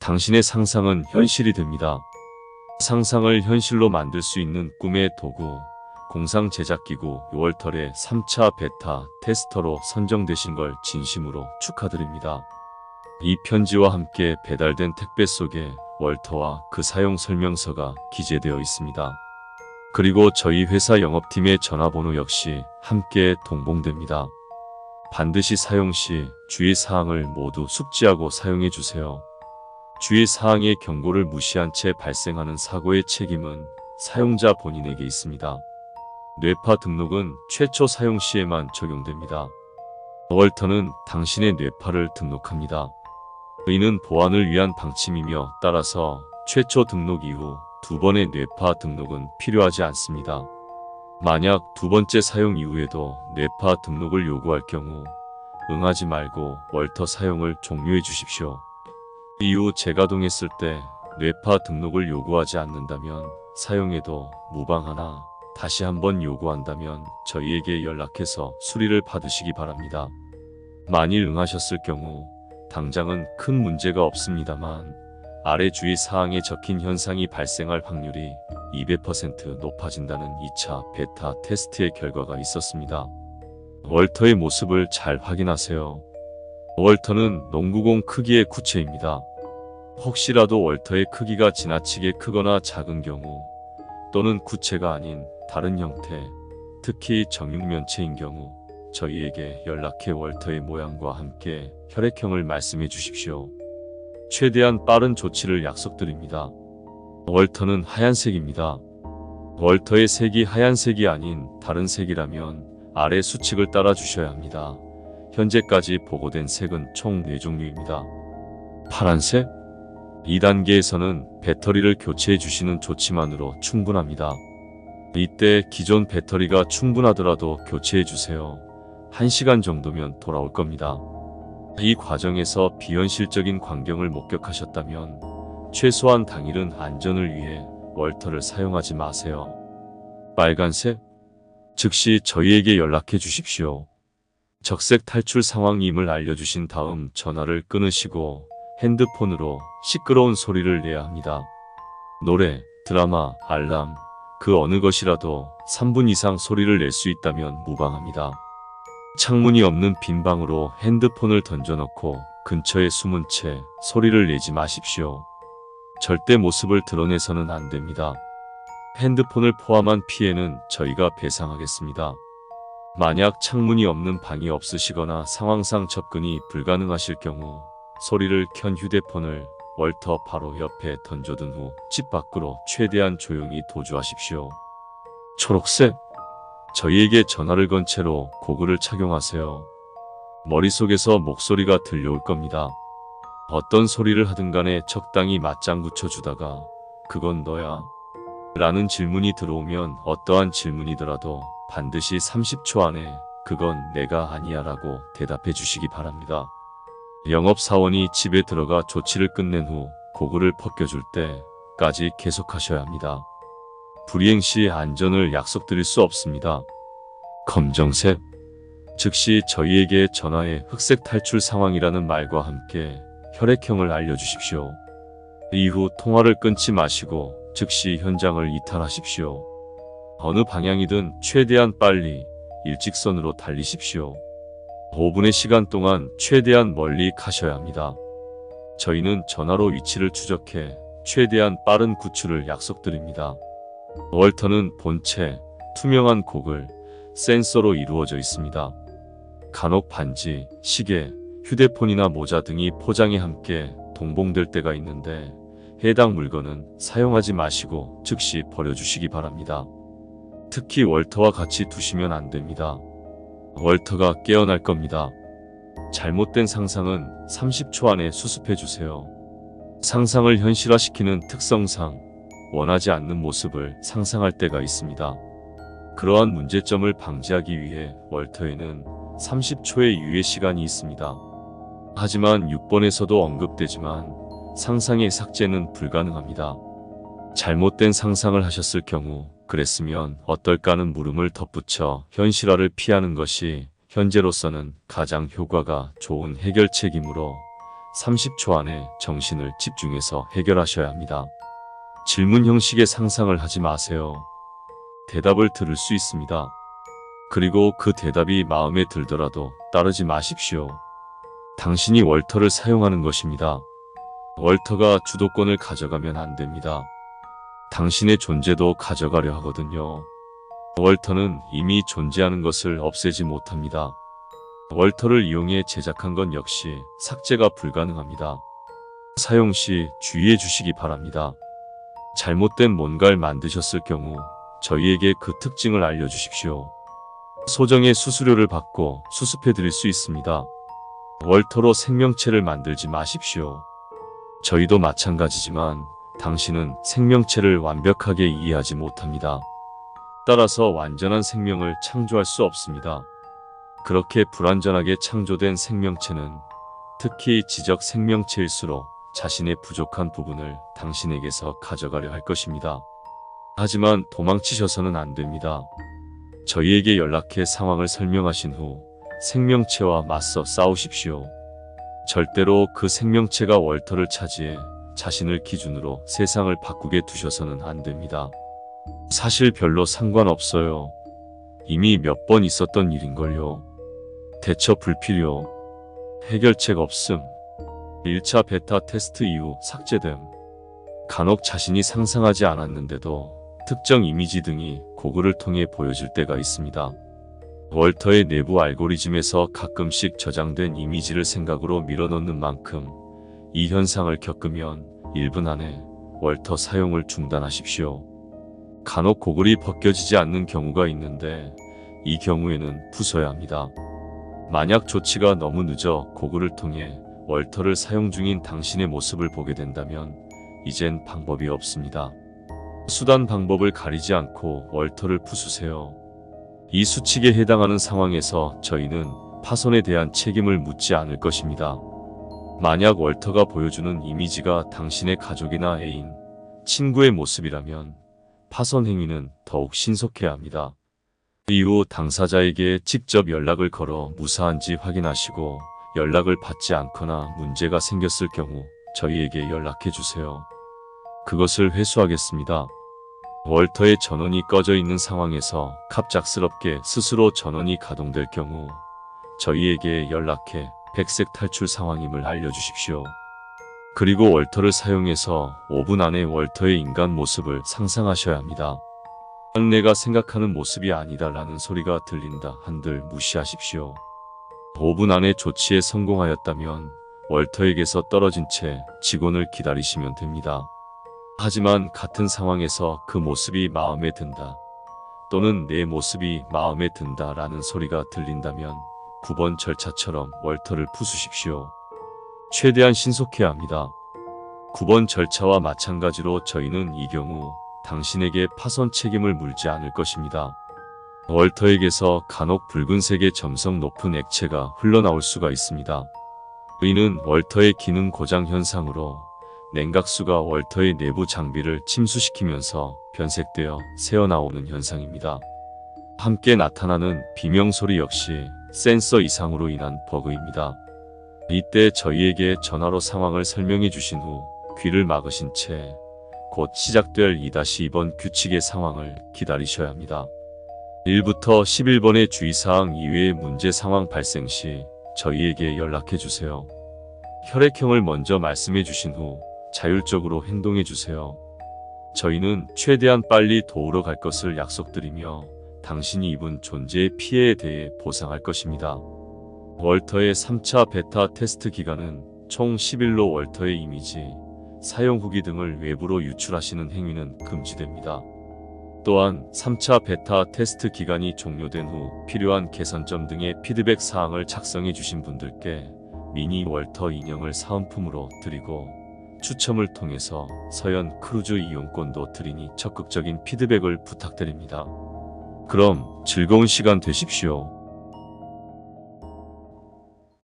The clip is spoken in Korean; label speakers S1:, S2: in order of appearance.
S1: 당신의 상상은 현실이 됩니다. 상상을 현실로 만들 수 있는 꿈의 도구, 공상 제작기구 월털의 3차 베타 테스터로 선정되신 걸 진심으로 축하드립니다. 이 편지와 함께 배달된 택배 속에 월터와 그 사용 설명서가 기재되어 있습니다. 그리고 저희 회사 영업팀의 전화번호 역시 함께 동봉됩니다. 반드시 사용 시 주의사항을 모두 숙지하고 사용해 주세요. 주의사항의 경고를 무시한 채 발생하는 사고의 책임은 사용자 본인에게 있습니다. 뇌파 등록은 최초 사용 시에만 적용됩니다. 월터는 당신의 뇌파를 등록합니다. 이는 보안을 위한 방침이며 따라서 최초 등록 이후 두 번의 뇌파 등록은 필요하지 않습니다. 만약 두 번째 사용 이후에도 뇌파 등록을 요구할 경우 응하지 말고 월터 사용을 종료해 주십시오. 이후 재가동했을 때 뇌파 등록을 요구하지 않는다면 사용해도 무방하나 다시 한번 요구한다면 저희에게 연락해서 수리를 받으시기 바랍니다. 만일 응하셨을 경우 당장은 큰 문제가 없습니다만 아래 주의사항에 적힌 현상이 발생할 확률이 200% 높아진다는 2차 베타 테스트의 결과가 있었습니다. 월터의 모습을 잘 확인하세요. 월터는 농구공 크기의 구체입니다. 혹시라도 월터의 크기가 지나치게 크거나 작은 경우 또는 구체가 아닌 다른 형태, 특히 정육면체인 경우 저희에게 연락해 월터의 모양과 함께 혈액형을 말씀해 주십시오. 최대한 빠른 조치를 약속드립니다. 월터는 하얀색입니다. 월터의 색이 하얀색이 아닌 다른 색이라면 아래 수칙을 따라 주셔야 합니다. 현재까지 보고된 색은 총 4종류입니다. 파란색? 2단계에서는 배터리를 교체해 주시는 조치만으로 충분합니다. 이때 기존 배터리가 충분하더라도 교체해 주세요. 1시간 정도면 돌아올 겁니다. 이 과정에서 비현실적인 광경을 목격하셨다면 최소한 당일은 안전을 위해 월터를 사용하지 마세요. 빨간색? 즉시 저희에게 연락해 주십시오. 적색 탈출 상황임을 알려주신 다음 전화를 끊으시고 핸드폰으로 시끄러운 소리를 내야 합니다. 노래, 드라마, 알람, 그 어느 것이라도 3분 이상 소리를 낼 수 있다면 무방합니다. 창문이 없는 빈 방으로 핸드폰을 던져놓고 근처에 숨은 채 소리를 내지 마십시오. 절대 모습을 드러내서는 안 됩니다. 핸드폰을 포함한 피해는 저희가 배상하겠습니다. 만약 창문이 없는 방이 없으시거나 상황상 접근이 불가능하실 경우 소리를 켠 휴대폰을 월터 바로 옆에 던져둔 후 집 밖으로 최대한 조용히 도주하십시오. 초록색? 저희에게 전화를 건 채로 고글을 착용하세요. 머릿속에서 목소리가 들려올 겁니다. 어떤 소리를 하든 간에 적당히 맞장구 쳐주다가 그건 너야? 라는 질문이 들어오면 어떠한 질문이더라도 반드시 30초 안에 그건 내가 아니야 라고 대답해 주시기 바랍니다. 영업사원이 집에 들어가 조치를 끝낸 후 고글을 벗겨줄 때까지 계속하셔야 합니다. 불이행 시 안전을 약속드릴 수 없습니다. 검정색? 즉시 저희에게 전화해 흑색 탈출 상황이라는 말과 함께 혈액형을 알려주십시오. 이후 통화를 끊지 마시고 즉시 현장을 이탈하십시오. 어느 방향이든 최대한 빨리 일직선으로 달리십시오. 5분의 시간 동안 최대한 멀리 가셔야 합니다. 저희는 전화로 위치를 추적해 최대한 빠른 구출을 약속드립니다. 월터는 본체, 투명한 고글, 센서로 이루어져 있습니다. 간혹 반지, 시계, 휴대폰이나 모자 등이 포장에 함께 동봉될 때가 있는데 해당 물건은 사용하지 마시고 즉시 버려주시기 바랍니다. 특히 월터와 같이 두시면 안 됩니다. 월터가 깨어날 겁니다. 잘못된 상상은 30초 안에 수습해 주세요. 상상을 현실화시키는 특성상 원하지 않는 모습을 상상할 때가 있습니다. 그러한 문제점을 방지하기 위해 월터에는 30초의 유예 시간이 있습니다. 하지만 6번에서도 언급되지만 상상의 삭제는 불가능합니다. 잘못된 상상을 하셨을 경우 그랬으면 어떨까는 물음을 덧붙여 현실화를 피하는 것이 현재로서는 가장 효과가 좋은 해결책이므로 30초 안에 정신을 집중해서 해결하셔야 합니다. 질문 형식의 상상을 하지 마세요. 대답을 들을 수 있습니다. 그리고 그 대답이 마음에 들더라도 따르지 마십시오. 당신이 월터를 사용하는 것입니다. 월터가 주도권을 가져가면 안 됩니다. 당신의 존재도 가져가려 하거든요. 월터는 이미 존재하는 것을 없애지 못합니다. 월터를 이용해 제작한 건 역시 삭제가 불가능합니다. 사용 시 주의해 주시기 바랍니다. 잘못된 뭔가를 만드셨을 경우 저희에게 그 특징을 알려주십시오. 소정의 수수료를 받고 수습해 드릴 수 있습니다. 월터로 생명체를 만들지 마십시오. 저희도 마찬가지지만 당신은 생명체를 완벽하게 이해하지 못합니다. 따라서 완전한 생명을 창조할 수 없습니다. 그렇게 불완전하게 창조된 생명체는 특히 지적 생명체일수록 자신의 부족한 부분을 당신에게서 가져가려 할 것입니다. 하지만 도망치셔서는 안 됩니다. 저희에게 연락해 상황을 설명하신 후 생명체와 맞서 싸우십시오. 절대로 그 생명체가 월터를 차지해 자신을 기준으로 세상을 바꾸게 두셔서는 안 됩니다. 사실 별로 상관없어요. 이미 몇 번 있었던 일인걸요. 대처 불필요. 해결책 없음. 1차 베타 테스트 이후 삭제됨. 간혹 자신이 상상하지 않았는데도 특정 이미지 등이 고글을 통해 보여질 때가 있습니다. 월터의 내부 알고리즘에서 가끔씩 저장된 이미지를 생각으로 밀어넣는 만큼 이 현상을 겪으면 1분 안에 월터 사용을 중단하십시오. 간혹 고글이 벗겨지지 않는 경우가 있는데 이 경우에는 부숴야 합니다. 만약 조치가 너무 늦어 고글을 통해 월터를 사용 중인 당신의 모습을 보게 된다면 이젠 방법이 없습니다. 수단 방법을 가리지 않고 월터를 부수세요. 이 수칙에 해당하는 상황에서 저희는 파손에 대한 책임을 묻지 않을 것입니다. 만약 월터가 보여주는 이미지가 당신의 가족이나 애인, 친구의 모습이라면 파손 행위는 더욱 신속해야 합니다. 이후 당사자에게 직접 연락을 걸어 무사한지 확인하시고 연락을 받지 않거나 문제가 생겼을 경우 저희에게 연락해 주세요. 그것을 회수하겠습니다. 월터의 전원이 꺼져 있는 상황에서 갑작스럽게 스스로 전원이 가동될 경우 저희에게 연락해 백색 탈출 상황임을 알려주십시오. 그리고 월터를 사용해서 5분 안에 월터의 인간 모습을 상상하셔야 합니다. 내가 생각하는 모습이 아니다 라는 소리가 들린다 한들 무시하십시오. 5분 안에 조치에 성공하였다면 월터에게서 떨어진 채 직원을 기다리시면 됩니다. 하지만 같은 상황에서 그 모습이 마음에 든다 또는 내 모습이 마음에 든다 라는 소리가 들린다면 9번 절차처럼 월터를 부수십시오. 최대한 신속해야 합니다. 9번 절차와 마찬가지로 저희는 이 경우 당신에게 파손 책임을 물지 않을 것입니다. 월터에게서 간혹 붉은색의 점성 높은 액체가 흘러나올 수가 있습니다. 이는 월터의 기능 고장 현상으로 냉각수가 월터의 내부 장비를 침수시키면서 변색되어 새어나오는 현상입니다. 함께 나타나는 비명소리 역시 센서 이상으로 인한 버그입니다. 이때 저희에게 전화로 상황을 설명해 주신 후 귀를 막으신 채 곧 시작될 2-2번 규칙의 상황을 기다리셔야 합니다. 1부터 11번의 주의사항 이외의 문제 상황 발생 시 저희에게 연락해 주세요. 혈액형을 먼저 말씀해 주신 후 자율적으로 행동해 주세요. 저희는 최대한 빨리 도우러 갈 것을 약속드리며 당신이 입은 존재의 피해에 대해 보상할 것입니다. 월터의 3차 베타 테스트 기간은 총 10일로 월터의 이미지, 사용 후기 등을 외부로 유출하시는 행위는 금지됩니다. 또한 3차 베타 테스트 기간이 종료된 후 필요한 개선점 등의 피드백 사항을 작성해 주신 분들께 미니 월터 인형을 사은품으로 드리고 추첨을 통해서 서현 크루즈 이용권도 드리니 적극적인 피드백을 부탁드립니다. 그럼 즐거운 시간 되십시오.